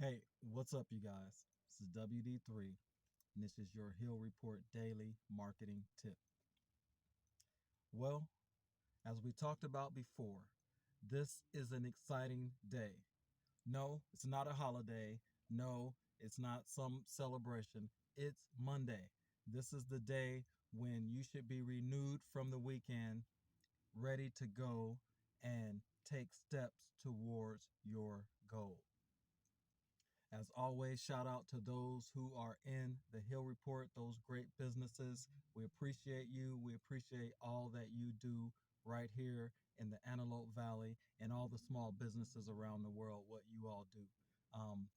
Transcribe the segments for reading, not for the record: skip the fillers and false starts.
Hey, what's up, you guys? This is WD3, and this is your Hill Report Daily Marketing Tip. Well, as we talked about before, this is an exciting day. No, it's not a holiday. No, it's not some celebration. It's Monday. This is the day when you should be renewed from the weekend, ready to go and take steps towards your goal. As always, shout out to those who are in the Hill Report, those great businesses. We appreciate you. We appreciate all that you do right here in the Antelope Valley and all the small businesses around the world, what you all do. Um,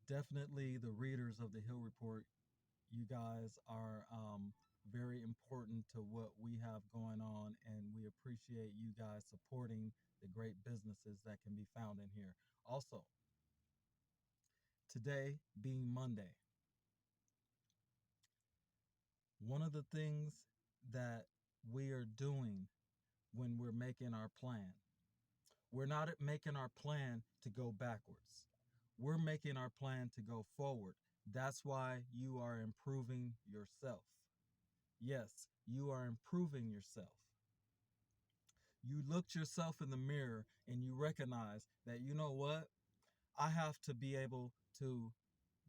Definitely the readers of the Hill Report, you guys are very important to what we have going on, and we appreciate you guys supporting the great businesses that can be found in here. Also, today being Monday, one of the things that we are doing when we're making our plan, we're not making our plan to go backwards. We're making our plan to go forward. That's why you are improving yourself. Yes, you are improving yourself. You looked yourself in the mirror and you recognize that, you know what? I have to be able to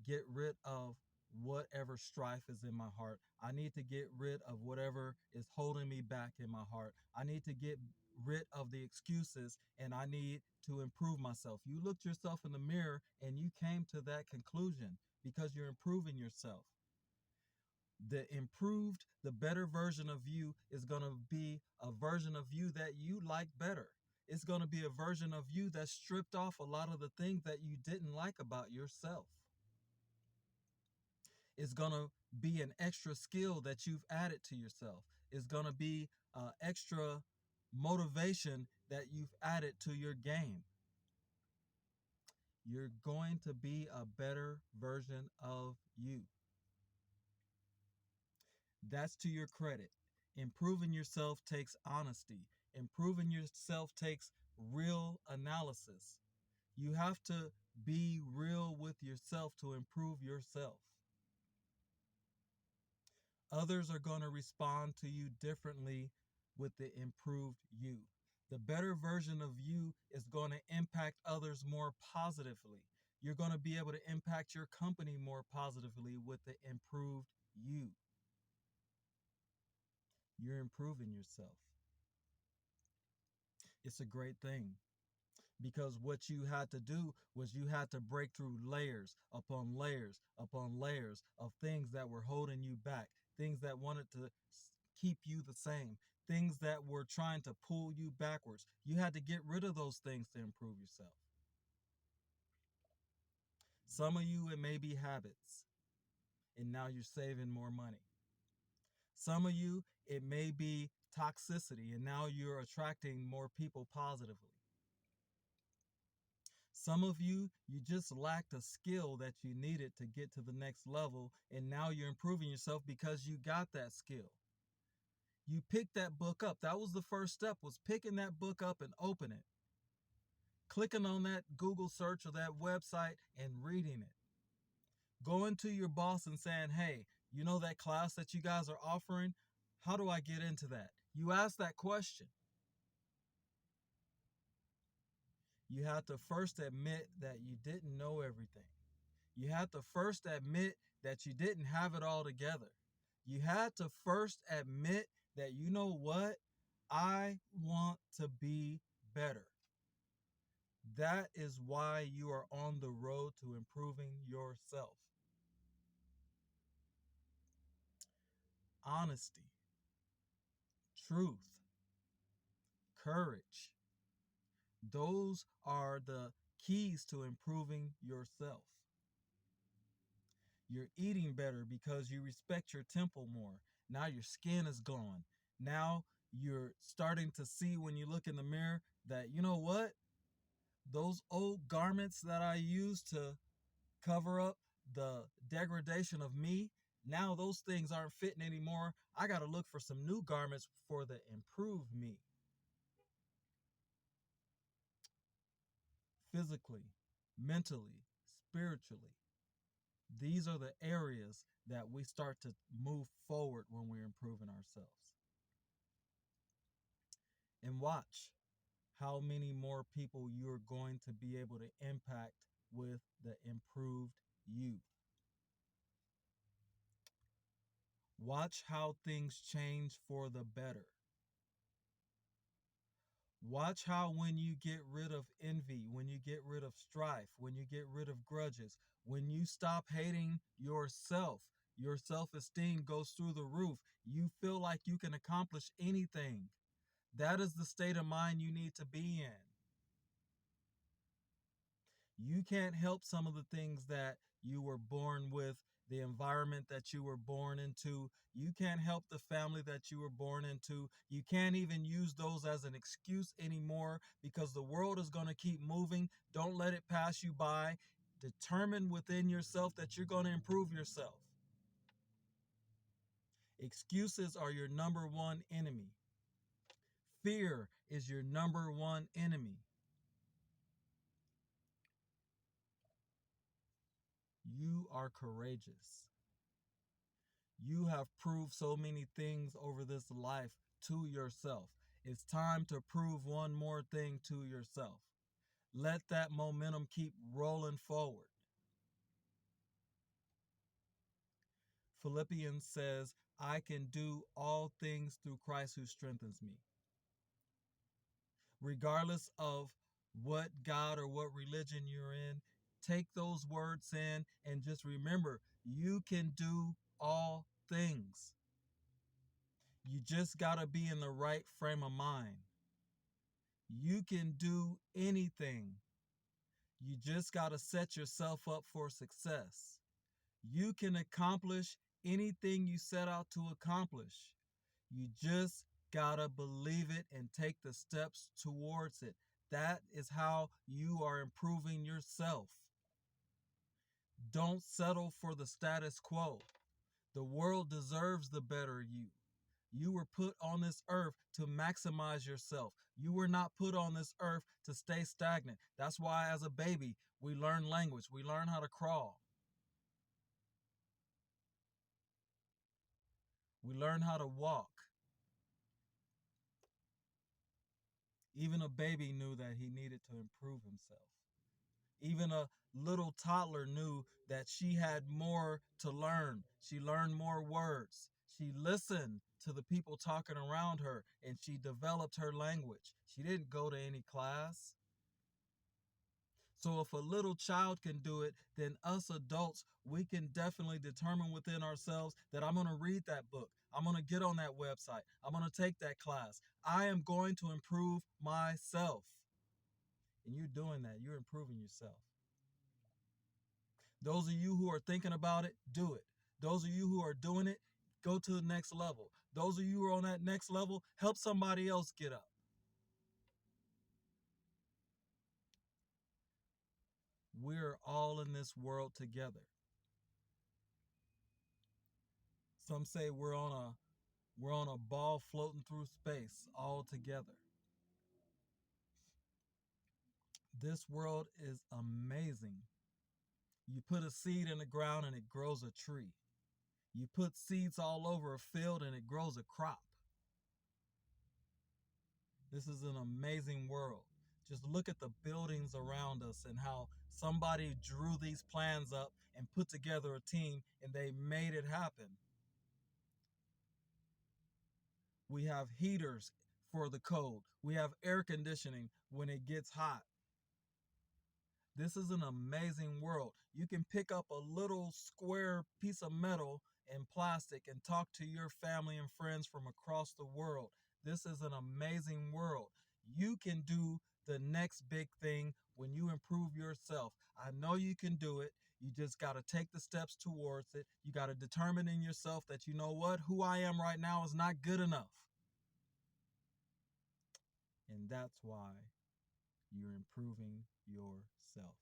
get rid of whatever strife is in my heart. I need to get rid of whatever is holding me back in my heart. I need to get rid of the excuses and I need to improve myself. You looked yourself in the mirror and you came to that conclusion because you're improving yourself. The better version of you is going to be a version of you that you like better. It's going to be a version of you that stripped off a lot of the things that you didn't like about yourself. It's going to be an extra skill that you've added to yourself. It's going to be extra motivation that you've added to your game. You're going to be a better version of you. That's to your credit. Improving yourself takes honesty. Improving yourself takes real analysis. You have to be real with yourself to improve yourself. Others are going to respond to you differently with the improved you. The better version of you is going to impact others more positively. You're going to be able to impact your company more positively with the improved you. You're improving yourself. It's a great thing because what you had to do was you had to break through layers upon layers upon layers of things that were holding you back, things that wanted to keep you the same, things that were trying to pull you backwards. You had to get rid of those things to improve yourself. Some of you, it may be habits, and now you're saving more money. Some of you, it may be toxicity, and now you're attracting more people positively. Some of you, you just lacked a skill that you needed to get to the next level, and now you're improving yourself because you got that skill. You picked that book up. That was the first step, was picking that book up and open it. Clicking on that Google search or that website and reading it. Going to your boss and saying, hey, you know that class that you guys are offering? How do I get into that? You ask that question. You have to first admit that you didn't know everything. You had to first admit that you didn't have it all together. You had to first admit that, you know what? I want to be better. That is why you are on the road to improving yourself. Honesty, truth, courage. Those are the keys to improving yourself. You're eating better because you respect your temple more. Now your skin is glowing. Now you're starting to see when you look in the mirror that, you know what? Those old garments that I used to cover up the degradation of me, now those things aren't fitting anymore. I got to look for some new garments for the improved me. Physically, mentally, spiritually. These are the areas that we start to move forward when we're improving ourselves. And watch how many more people you're going to be able to impact with the improved you. Watch how things change for the better. Watch how when you get rid of envy, when you get rid of strife, when you get rid of grudges, when you stop hating yourself, your self-esteem goes through the roof. You feel like you can accomplish anything. That is the state of mind you need to be in. You can't help some of the things that you were born with, the environment that you were born into. You can't help the family that you were born into. You can't even use those as an excuse anymore because the world is going to keep moving. Don't let it pass you by. Determine within yourself that you're going to improve yourself. Excuses are your number one enemy. Fear is your number one enemy. You are courageous. You have proved so many things over this life to yourself. It's time to prove one more thing to yourself. Let that momentum keep rolling forward. Philippians says, I can do all things through Christ who strengthens me. Regardless of what God or what religion you're in, take those words in and just remember, you can do all things. You just got to be in the right frame of mind. You can do anything. You just got to set yourself up for success. You can accomplish anything you set out to accomplish. You just got to believe it and take the steps towards it. That is how you are improving yourself. Don't settle for the status quo. The world deserves the better you. You were put on this earth to maximize yourself. You were not put on this earth to stay stagnant. That's why as a baby, we learn language. We learn how to crawl. We learn how to walk. Even a baby knew that he needed to improve himself. Even a little toddler knew that she had more to learn. She learned more words. She listened to the people talking around her and she developed her language. She didn't go to any class. So if a little child can do it, then us adults, we can definitely determine within ourselves that I'm going to read that book. I'm going to get on that website. I'm going to take that class. I am going to improve myself. And you're doing that. You're improving yourself. Those of you who are thinking about it, do it. Those of you who are doing it, go to the next level. Those of you who are on that next level, help somebody else get up. We're all in this world together. Some say we're on a ball floating through space all together. This world is amazing. You put a seed in the ground and it grows a tree. You put seeds all over a field and it grows a crop. This is an amazing world. Just look at the buildings around us and how somebody drew these plans up and put together a team and they made it happen. We have heaters for the cold. We have air conditioning when it gets hot. This is an amazing world. You can pick up a little square piece of metal and plastic and talk to your family and friends from across the world. This is an amazing world. You can do the next big thing when you improve yourself. I know you can do it. You just got to take the steps towards it. You got to determine in yourself that, you know what, who I am right now is not good enough. And that's why you're improving yourself.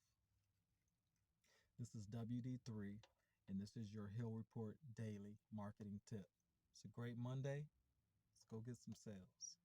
This is WD3, and this is your Hill Report Daily Marketing Tip. It's a great Monday. Let's go get some sales.